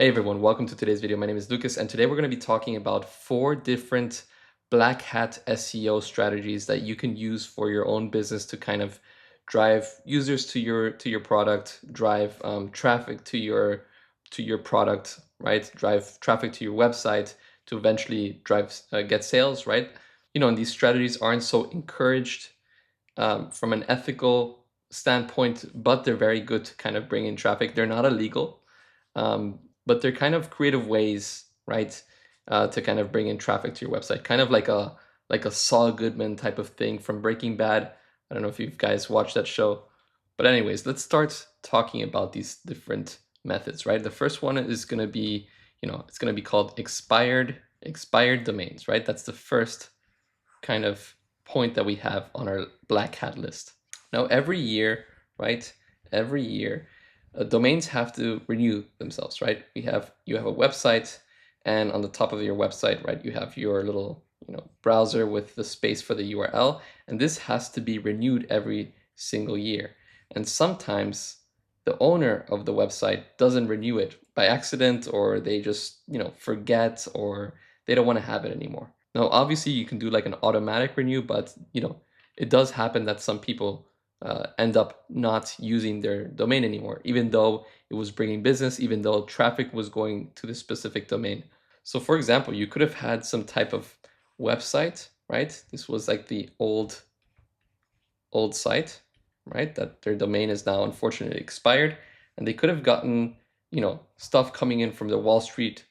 Hey everyone, welcome to today's video. My name is Lucas, and today we're going to be talking about 4 different Black Hat SEO strategies that you can use for your own business to kind of drive users to your product, drive traffic to your product, right? Drive traffic to your website to eventually get sales, right? And these strategies aren't so encouraged from an ethical standpoint, but they're very good to kind of bring in traffic. They're not illegal. But they're kind of creative ways, right, to kind of bring in traffic to your website, kind of like a Saul Goodman type of thing from Breaking Bad. I don't know if you guys watched that show, but anyways, let's start talking about these different methods, right? The first one is going to be, it's going to be called expired domains, right? That's the first kind of point that we have on our Black Hat list. Now, every year, right? Every year, domains have to renew themselves, right? You have a website, and on the top of your website, right, you have your little browser with the space for the URL, and this has to be renewed every single year. And sometimes the owner of the website doesn't renew it by accident, or they just forget, or they don't want to have it anymore. Now, obviously, you can do like an automatic renew, but it does happen that some people end up not using their domain anymore, even though it was bringing business, even though traffic was going to the specific domain. So for example, you could have had some type of website, right? This was like the old site, right? That their domain is now unfortunately expired, and they could have gotten, stuff coming in from the Wall Street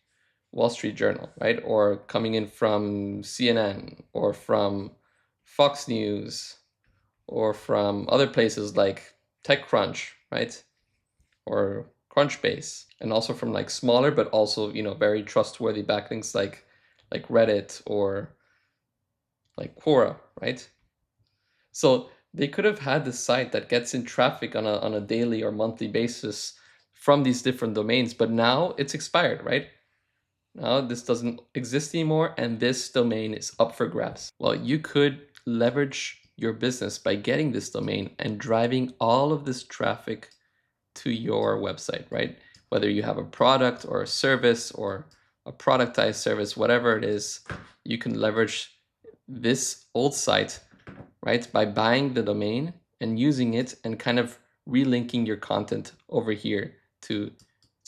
Journal, right? Or coming in from CNN or from Fox News, or from other places like TechCrunch, right? Or Crunchbase, and also from like smaller but also very trustworthy backlinks like Reddit or like Quora, right? So they could have had this site that gets in traffic on a daily or monthly basis from these different domains, but now it's expired, right? Now this doesn't exist anymore, and this domain is up for grabs. Well, you could leverage your business by getting this domain and driving all of this traffic to your website, right? Whether you have a product or a service or a productized service, whatever it is, you can leverage this old site, right, by buying the domain and using it and kind of relinking your content over here to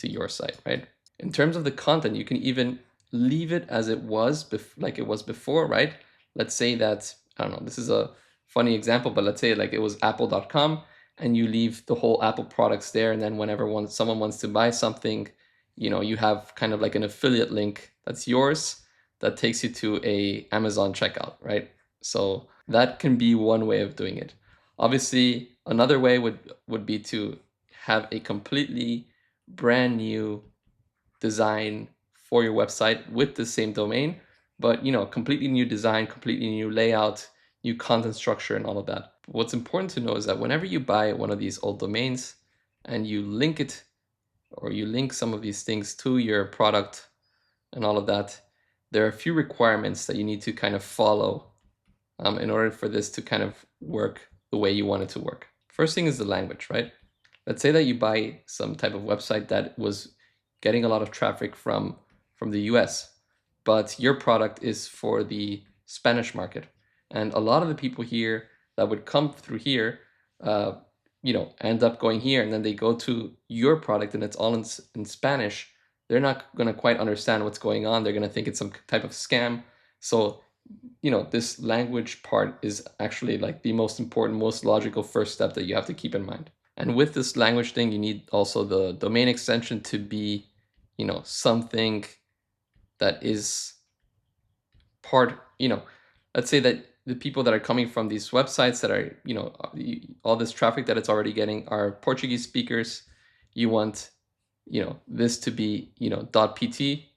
your site, right? In terms of the content, you can even leave it as it was, like it was before, right? Let's say that, I don't know, this is a funny example, but let's say like it was apple.com, and you leave the whole Apple products there, and then whenever someone wants to buy something, you have kind of like an affiliate link that's yours that takes you to a Amazon checkout, right? So that can be one way of doing it. Obviously, another way would be to have a completely brand new design for your website with the same domain, but completely new design, completely new layout, new content structure, and all of that. But what's important to know is that whenever you buy one of these old domains and you link it, or you link some of these things to your product and all of that, there are a few requirements that you need to kind of follow in order for this to kind of work the way you want it to work. First thing is the language, right? Let's say that you buy some type of website that was getting a lot of traffic from the US, but your product is for the Spanish market. And a lot of the people here that would come through here, end up going here, and then they go to your product and it's all in Spanish. They're not going to quite understand what's going on. They're going to think it's some type of scam. So, this language part is actually like the most important, most logical first step that you have to keep in mind. And with this language thing, you need also the domain extension to be, something that is part, let's say that the people that are coming from these websites that are, all this traffic that it's already getting are Portuguese speakers. You want, this to be, .pt,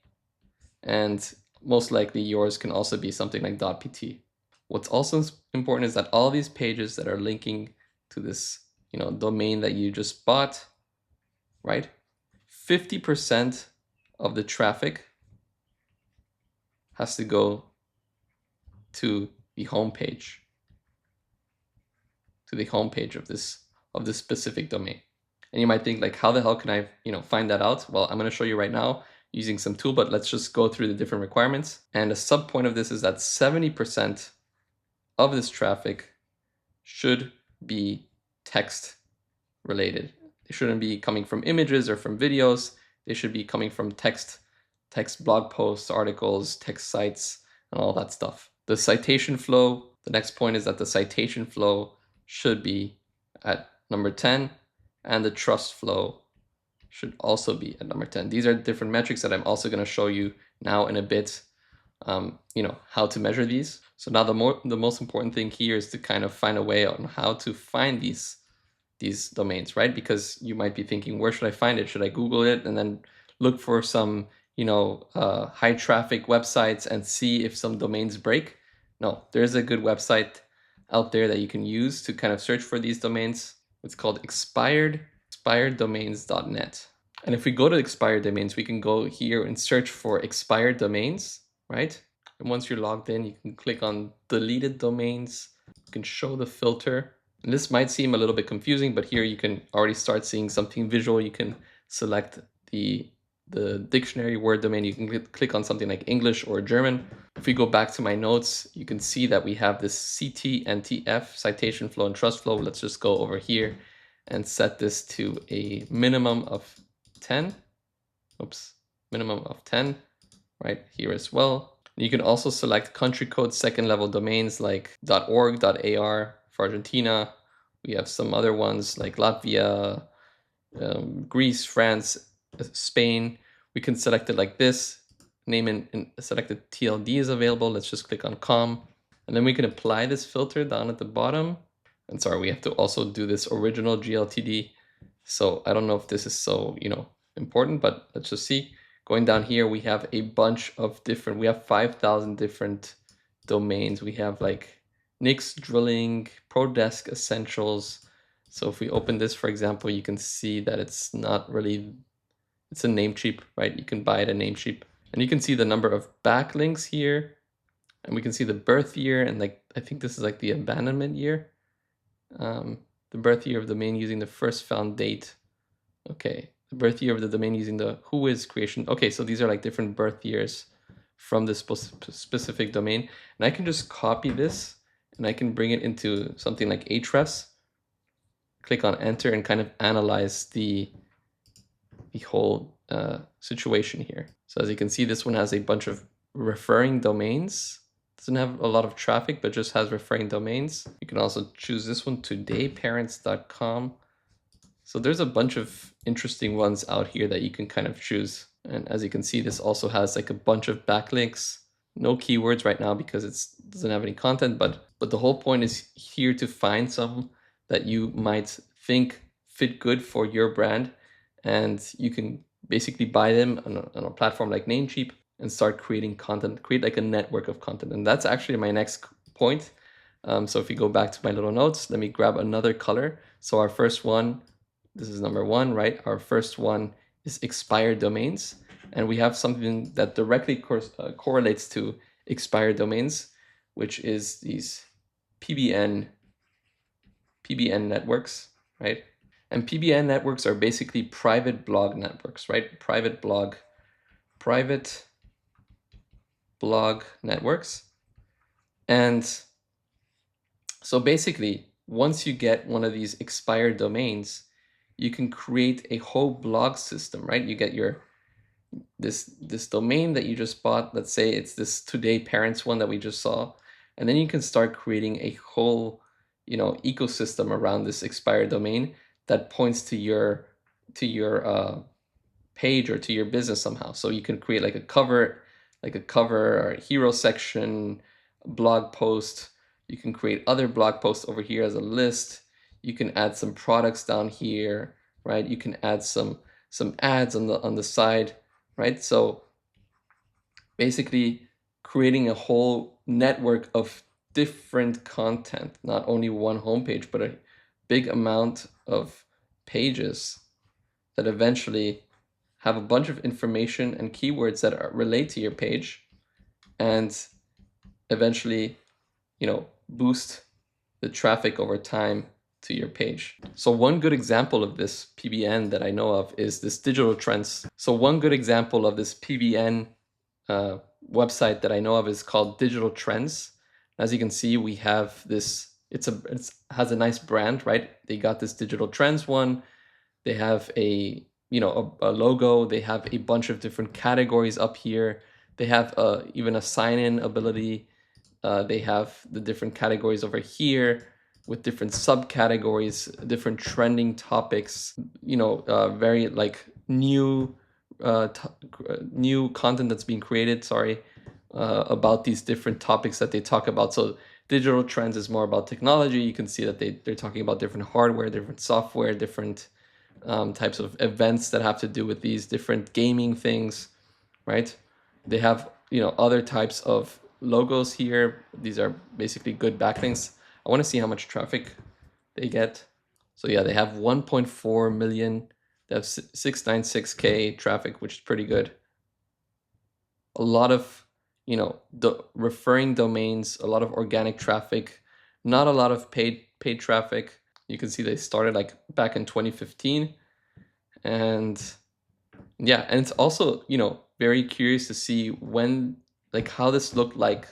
and most likely yours can also be something like .pt. What's also important is that all these pages that are linking to this, domain that you just bought, right? 50% of the traffic has to go to the homepage, of this specific domain. And you might think like, how the hell can I, find that out? Well, I'm going to show you right now using some tool, but let's just go through the different requirements. And a sub point of this is that 70% of this traffic should be text related. They shouldn't be coming from images or from videos. They should be coming from text blog posts, articles, text sites, and all that stuff. The citation flow, the next point is that the citation flow should be at number 10, and the trust flow should also be at number 10. These are different metrics that I'm also going to show you now in a bit, how to measure these. So now the most important thing here is to kind of find a way on how to find these domains, right? Because you might be thinking, where should I find it? Should I Google it and then look for some, high traffic websites and see if some domains break? No, there's a good website out there that you can use to kind of search for these domains. It's called expireddomains.net. And if we go to expired domains, we can go here and search for expired domains, right? And once you're logged in, you can click on deleted domains. You can show the filter. And this might seem a little bit confusing, but here you can already start seeing something visual. You can select the dictionary word domain. You can click on something like English or German. If we go back to my notes, you can see that we have this CT and TF, citation flow and trust flow. Let's just go over here and set this to a minimum of 10. Minimum of 10 right here as well. You can also select country code second level domains like .org, .ar for Argentina. We have some other ones like Latvia, Greece, France, Spain. We can select it like this, name and select the TLD is available. Let's just click on com. And then we can apply this filter down at the bottom. And sorry, we have to also do this original GLTD. So I don't know if this is so, important, but let's just see. Going down here, we have a bunch of different, we have 5,000 different domains. We have like Nix Drilling, ProDesk Essentials. So if we open this, for example, you can see that it's not really, it's a Namecheap, right? You can buy it a Namecheap. And you can see the number of backlinks here. And we can see the birth year, and like, I think this is like the abandonment year. The birth year of the domain using the first found date. Okay, the birth year of the domain using the whois creation. Okay, so these are like different birth years from this specific domain. And I can just copy this and I can bring it into something like Ahrefs, click on enter, and kind of analyze the whole situation here. So as you can see, this one has a bunch of referring domains. Doesn't have a lot of traffic, but just has referring domains. You can also choose this one, todayparents.com. So there's a bunch of interesting ones out here that you can kind of choose. And as you can see, this also has like a bunch of backlinks. No keywords right now because it doesn't have any content, but the whole point is here to find some that you might think fit good for your brand. And you can basically buy them on a platform like Namecheap and start creating content, create like a network of content. And that's actually my next point. So if you go back to my little notes, let me grab another color. So our first one, this is number 1, right? Our first one is expired domains. And we have something that directly correlates to expired domains, which is these PBN networks, right? And PBN networks are basically private blog networks, right? Private blog networks. And so basically, once you get one of these expired domains, you can create a whole blog system, right? You get your this domain that you just bought. Let's say it's this Today Parents one that we just saw, and then you can start creating a whole, ecosystem around this expired domain that points to your page or to your business somehow. So you can create like a cover or a hero section, blog post. You can create other blog posts over here as a list. You can add some products down here, right? You can add some ads on the side, right? So basically creating a whole network of different content, not only one homepage, but a big amount of pages that eventually have a bunch of information and keywords that relate to your page, and eventually, boost the traffic over time to your page. So one good example of this PBN that I know of is this digital trends. So one good example of this PBN website that I know of is called Digital Trends. As you can see, we have this, it has a nice brand, right? They got this Digital Trends one. They have a logo. They have a bunch of different categories up here. They have even a sign-in ability. They have the different categories over here with different subcategories, different trending topics, very like new new content that's being created, about these different topics that they talk about. So digital trends is more about technology. You can see that they're talking about different hardware, different software, different types of events that have to do with these different gaming things, right? They have, other types of logos here. These are basically good backlinks. I want to see how much traffic they get. So yeah, they have 1.4 million. They have 696K traffic, which is pretty good. A lot of, referring domains, a lot of organic traffic, not a lot of paid traffic. You can see they started like back in 2015. And yeah, and it's also, very curious to see how this looked like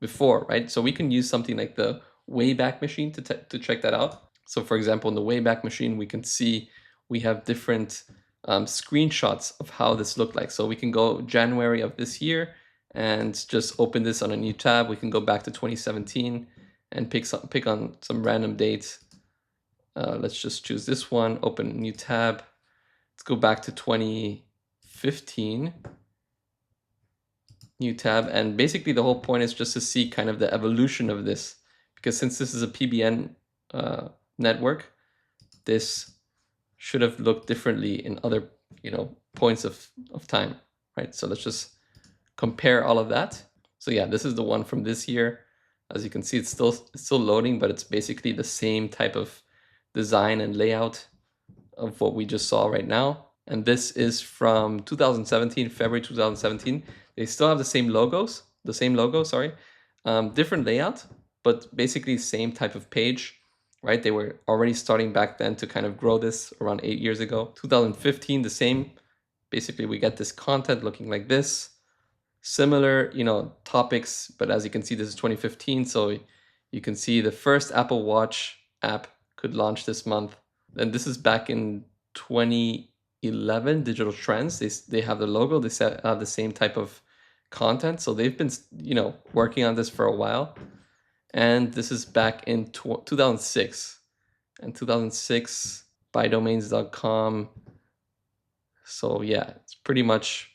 before, right? So we can use something like the Wayback Machine to check that out. So for example, in the Wayback Machine, we can see we have different screenshots of how this looked like. So we can go January of this year and just open this on a new tab. We can go back to 2017 and pick on some random dates. Let's just choose this one, open a new tab. Let's go back to 2015, new tab. And basically the whole point is just to see kind of the evolution of this, because since this is a PBN network, this should have looked differently in other, points of time, right? So let's just compare all of that. So yeah, this is the one from this year. As you can see, it's still loading, but it's basically the same type of design and layout of what we just saw right now. And this is from 2017, February 2017. They still have the same logo, different layout, but basically same type of page, right? They were already starting back then to kind of grow this around 8 years ago. 2015, the same. Basically, we get this content looking like this. Similar, topics, but as you can see, this is 2015. So you can see the first Apple Watch app could launch this month. And this is back in 2011, Digital Trends. They have the logo, they have the same type of content. So they've been, working on this for a while. And this is back in 2006. And 2006, buydomains.com. So yeah, it's pretty much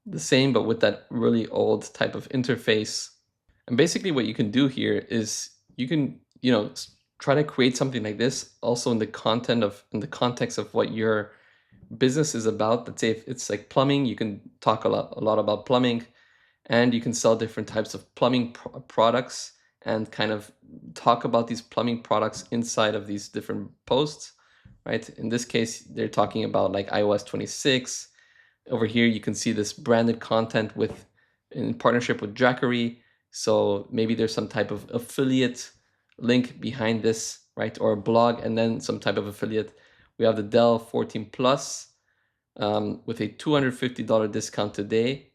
the same, but with that really old type of interface. And basically what you can do here is you can, try to create something like this also in the context of what your business is about. Let's say if it's like plumbing, you can talk a lot about plumbing, and you can sell different types of plumbing products and kind of talk about these plumbing products inside of these different posts, right? In this case, they're talking about like iOS 26. Over here, you can see this branded content in partnership with Jackery. So maybe there's some type of affiliate link behind this, right? Or a blog and then some type of affiliate. We have the Dell 14 Plus with a $250 discount today.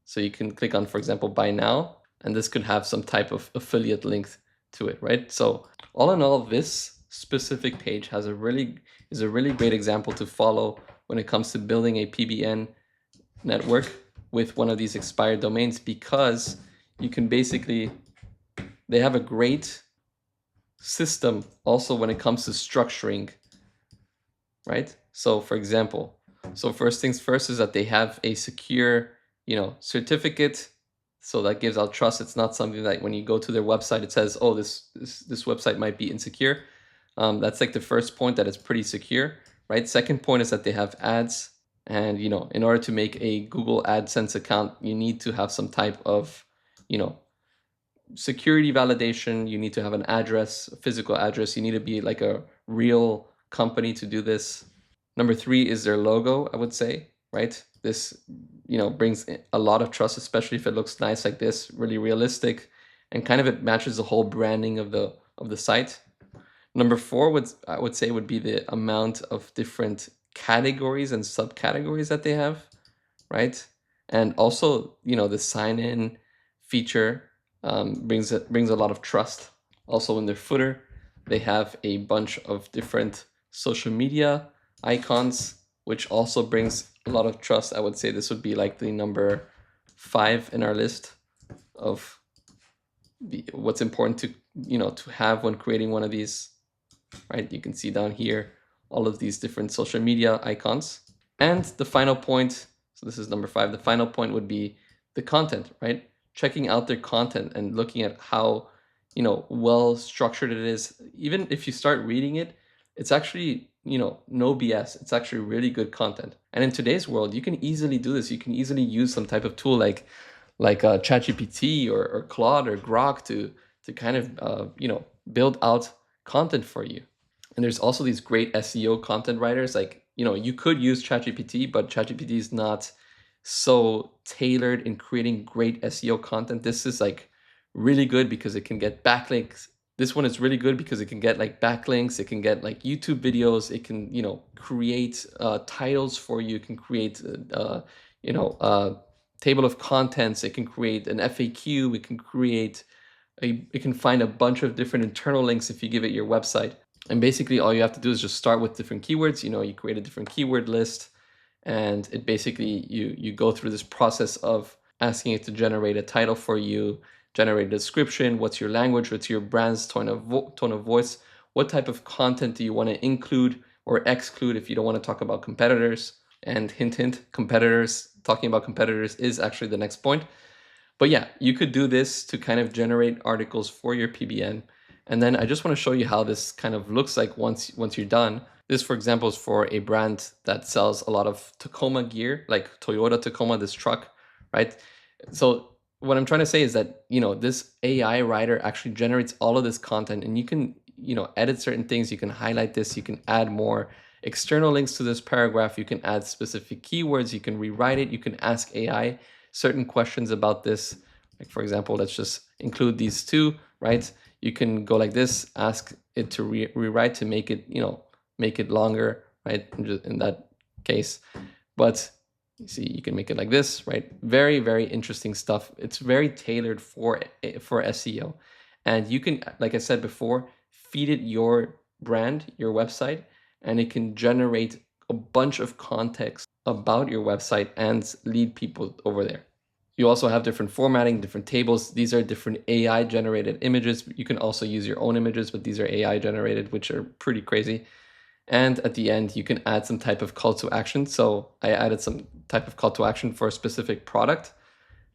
So you can click on, for example, buy now, and this could have some type of affiliate link to it, right? So all in all, this specific page is a really great example to follow when it comes to building a PBN network with one of these expired domains, because you can they have a great system also when it comes to structuring, right? So for example, first things first is that they have a secure, certificate. So that gives out trust. It's not something that when you go to their website, it says, oh, this website might be insecure. That's like the first point, that it's pretty secure, right? Second point is that they have ads. And, in order to make a Google AdSense account, you need to have some type of, security validation. You need to have an address, a physical address. You need to be like a real company to do this. Number 3 is their logo, I would say, right? This, brings a lot of trust, especially if it looks nice like this, really realistic, and kind of it matches the whole branding of the of the site. Number four I would say would be the amount of different categories and subcategories that they have, right? And also, the sign in feature brings a lot of trust. Also, in their footer, they have a bunch of different social media icons, which also brings a lot of trust. I would say this would be like the number 5 in our list of what's important to have when creating one of these, right? You can see down here all of these different social media icons. And the final point, so this is number 5, the final point would be the content, right? Checking out their content and looking at how, well structured it is. Even if you start reading it, it's actually, no BS. It's actually really good content. And in today's world, you can easily do this. You can easily use some type of tool like ChatGPT or Claude or Grok to kind of, build out content for you. And there's also these great SEO content writers. Like, you could use ChatGPT, but ChatGPT is not so tailored in creating great SEO content. This is like really good because it can get backlinks. This one is really good because it can get like backlinks. It can get like YouTube videos. It can, create titles for you. It can create, table of contents. It can create an FAQ. It can create it can find a bunch of different internal links if you give it your website. And basically all you have to do is just start with different keywords. You create a different keyword list, and it basically, you go through this process of asking it to generate a title for you, generate a description, what's your language, what's your brand's tone of voice, what type of content do you want to include or exclude if you don't want to talk about competitors. And hint, hint, talking about competitors is actually the next point. But yeah, you could do this to kind of generate articles for your PBN. And then I just want to show you how this kind of looks like once you're done. This, for example, is for a brand that sells a lot of Tacoma gear, like Toyota Tacoma, this truck, right? So what I'm trying to say is that, this AI writer actually generates all of this content, and you can, edit certain things. You can highlight this. You can add more external links to this paragraph. You can add specific keywords. You can rewrite it. You can ask AI certain questions about this. Like, for example, let's just include these two, right? You can go like this, ask it to rewrite to make it, make it longer, right? In that case. But you see, you can make it like this, right? Very, very interesting stuff. It's very tailored for SEO. And you can, like I said before, feed it your brand, your website, and it can generate a bunch of context about your website and lead people over there. You also have different formatting, different tables. These are different AI generated images. You can also use your own images, but these are AI generated, which are pretty crazy. And at the end, you can add some type of call to action. So I added some type of call to action for a specific product,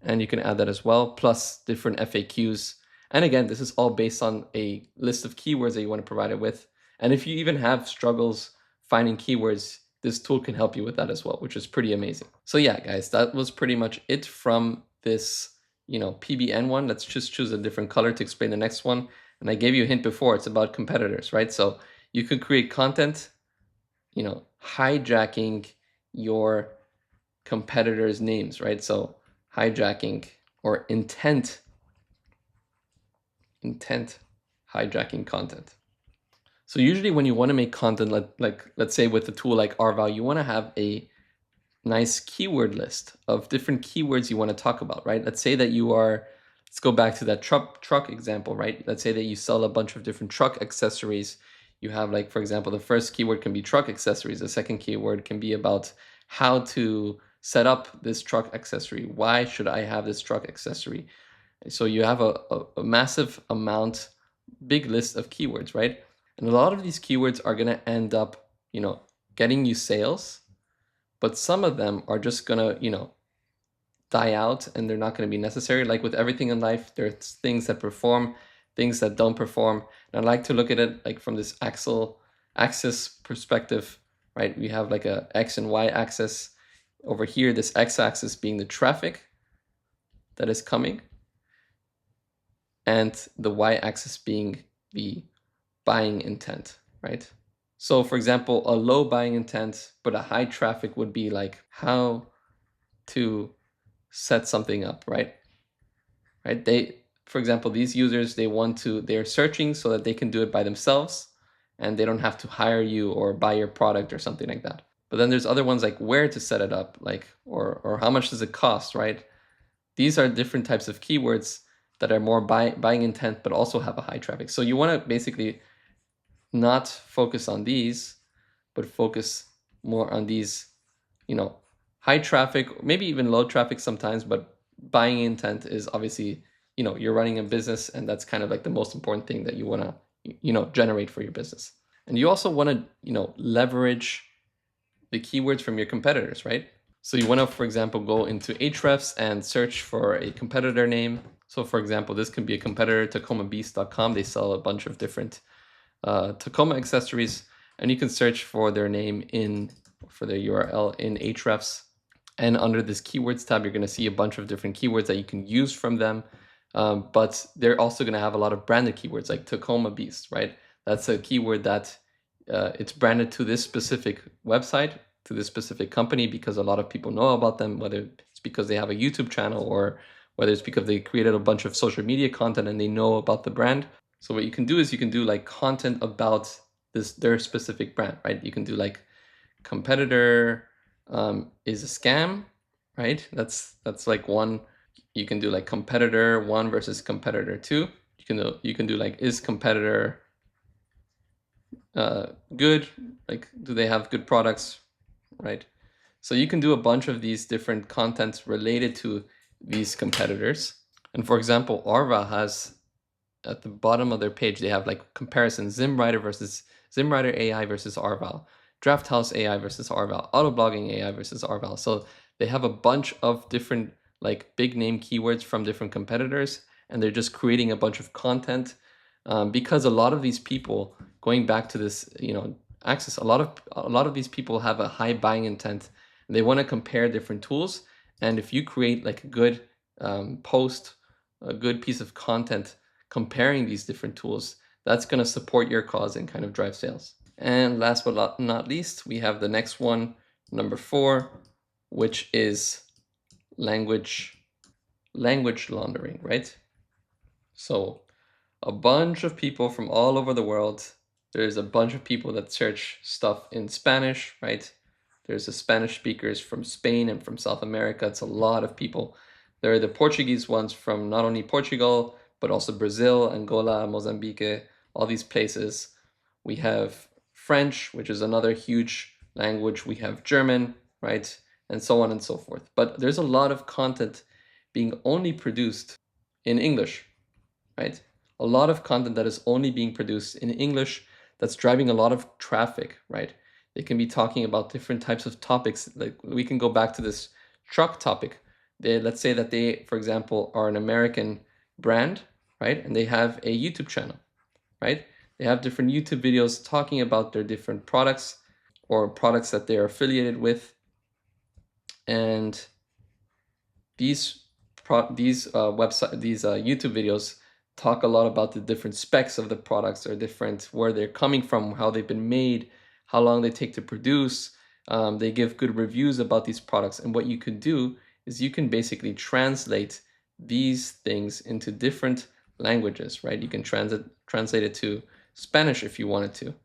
and you can add that as well, plus different FAQs. And again, this is all based on a list of keywords that you want to provide it with. And if you even have struggles finding keywords, this tool can help you with that as well, which is pretty amazing. So yeah, guys, that was pretty much it from this, PBN one. Let's just choose a different color to explain the next one. And I gave you a hint before, it's about competitors, right? So you could create content, hijacking your competitors' names, right? So hijacking or intent hijacking content. So usually when you want to make content, like let's say with a tool like Arvow, you want to have a nice keyword list of different keywords you want to talk about, right? Let's say that let's go back to that truck example, right? Let's say that you sell a bunch of different truck accessories. You have, like, for example, the first keyword can be truck accessories. The second keyword can be about how to set up this truck accessory. Why should I have this truck accessory? So you have a massive amount, big list of keywords, right? And a lot of these keywords are going to end up, getting you sales, but some of them are just going to, die out, and they're not going to be necessary. Like with everything in life, there's things that perform, things that don't perform. And I like to look at it like from this axis perspective, right? We have like a X and Y axis over here, this X axis being the traffic that is coming, and the Y axis being the buying intent, right? So for example, a low buying intent, but a high traffic would be like how to set something up, right? for example, these users, they're searching so that they can do it by themselves and they don't have to hire you or buy your product or something like that. But then there's other ones like where to set it up, like, or how much does it cost, right? These are different types of keywords that are more buying intent, but also have a high traffic. So you want to basically not focus on these, but focus more on these, high traffic, maybe even low traffic sometimes, but buying intent is obviously, you're running a business and that's kind of like the most important thing that you want to, generate for your business. And you also want to, leverage the keywords from your competitors, right? So you want to, for example, go into Ahrefs and search for a competitor name. So for example, this can be a competitor, TacomaBeast.com. They sell a bunch of different Tacoma accessories, and you can search for their name for their URL in Ahrefs. And under this keywords tab, you're going to see a bunch of different keywords that you can use from them. But they're also going to have a lot of branded keywords like Tacoma Beast, right? That's a keyword that it's branded to this specific website, to this specific company, because a lot of people know about them, whether it's because they have a YouTube channel or whether it's because they created a bunch of social media content and they know about the brand. So what you can do is you can do like content about their specific brand, right? You can do like competitor is a scam, right? That's like one. You can do like competitor 1 versus competitor 2. You can do like, is competitor good? Like, do they have good products, right? So you can do a bunch of these different contents related to these competitors. And for example, Arvow has, at the bottom of their page, they have like comparison ZimWriter AI versus Arvow, Draft House AI versus Arvow, Autoblogging AI versus Arvow. So they have a bunch of different like big name keywords from different competitors, and they're just creating a bunch of content because a lot of these people, going back to this, access, a lot of these people have a high buying intent and they want to compare different tools. And if you create like a good post, a good piece of content comparing these different tools, that's going to support your cause and kind of drive sales. And last but not least, we have the next one, number 4, which is language laundering, right? So a bunch of people from all over the world. There's a bunch of people that search stuff in Spanish, right? There's the Spanish speakers from Spain and from South America. It's a lot of people. There are the Portuguese ones from not only Portugal, but also Brazil, Angola, Mozambique, all these places. We have French, which is another huge language. We have German, right? And so on and so forth. But there's a lot of content being only produced in English, right? A lot of content that is only being produced in English that's driving a lot of traffic, right? They can be talking about different types of topics. Like we can go back to this truck topic. Let's say that they, for example, are an American brand, right? And they have a YouTube channel, right? They have different YouTube videos talking about their different products or products that they're affiliated with. And these YouTube videos talk a lot about the different specs of the products or where they're coming from, how they've been made, how long they take to produce. They give good reviews about these products. And what you can do is you can basically translate these things into different languages, right? You can translate it to Spanish if you wanted to,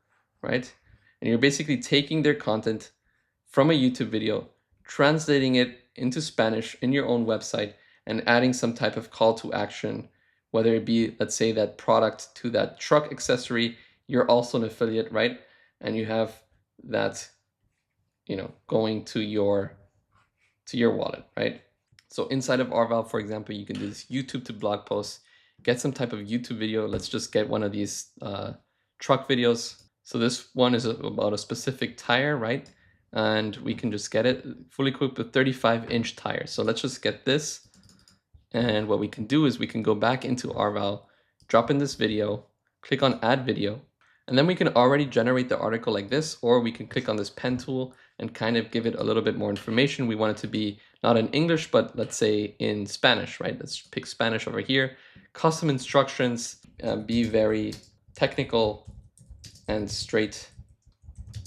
right? And you're basically taking their content from a YouTube video, translating it into Spanish in your own website, and adding some type of call to action, whether it be, let's say, that product to that truck accessory. You're also an affiliate, right? And you have that, going to your wallet, right? So inside of Arvow, for example, you can do this YouTube to blog post, get some type of YouTube video. Let's just get one of these truck videos. So this one is about a specific tire, right? And we can just get it fully equipped with 35-inch tires. So let's just get this. And what we can do is we can go back into Arvow, drop in this video, click on add video, and then we can already generate the article like this, or we can click on this pen tool and kind of give it a little bit more information. We want it to be not in English, but let's say in Spanish, right? Let's pick Spanish over here. Custom instructions, be very technical and straight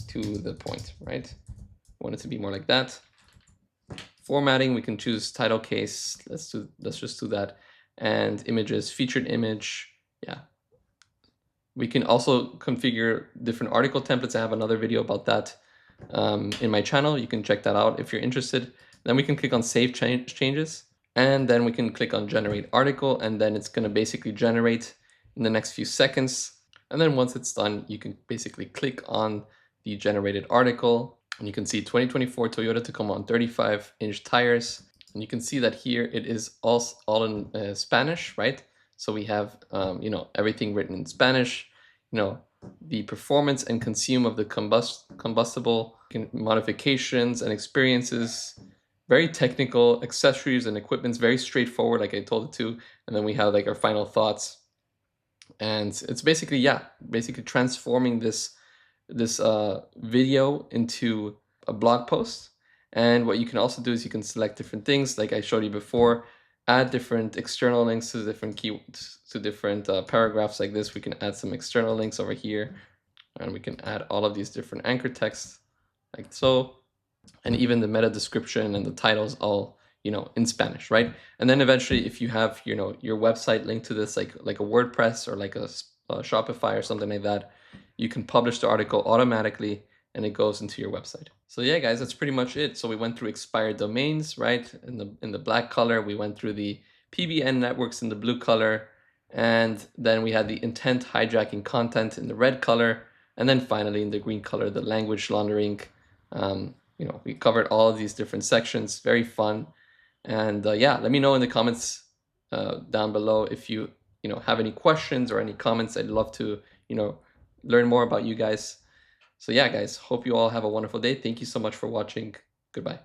to the point, right? Want it to be more like that. Formatting, we can choose title case. Let's just do that. and images, featured image. Yeah. We can also configure different article templates. I have another video about that in my channel. You can check that out if you're interested. Then we can click on save changes, and then we can click on generate article, and then it's going to basically generate in the next few seconds. And then once it's done, you can basically click on the generated article, and you can see 2024 Toyota Tacoma on 35-inch tires. And you can see that here it is all in Spanish, right? So we have, everything written in Spanish, the performance and consume of the combustible modifications and experiences, very technical, accessories and equipment's very straightforward, like I told it to. And then we have like our final thoughts. And it's basically, basically transforming this video into a blog post. And what you can also do is you can select different things, like I showed you before, add different external links to different keywords, to different paragraphs like this. We can add some external links over here, and we can add all of these different anchor texts like so, and even the meta description and the titles all, in Spanish, right? And then eventually, if you have, your website linked to this, like a WordPress or like a Shopify or something like that, you can publish the article automatically and it goes into your website. So yeah, guys, that's pretty much it. So we went through expired domains, right? In the black color, we went through the PBN networks in the blue color, and then we had the intent hijacking content in the red color, and then finally in the green color, the language laundering. We covered all of these different sections. Very fun. And let me know in the comments down below if you have any questions or any comments. I'd love to learn more about you guys. So yeah, guys, hope you all have a wonderful day. Thank you so much for watching. Goodbye.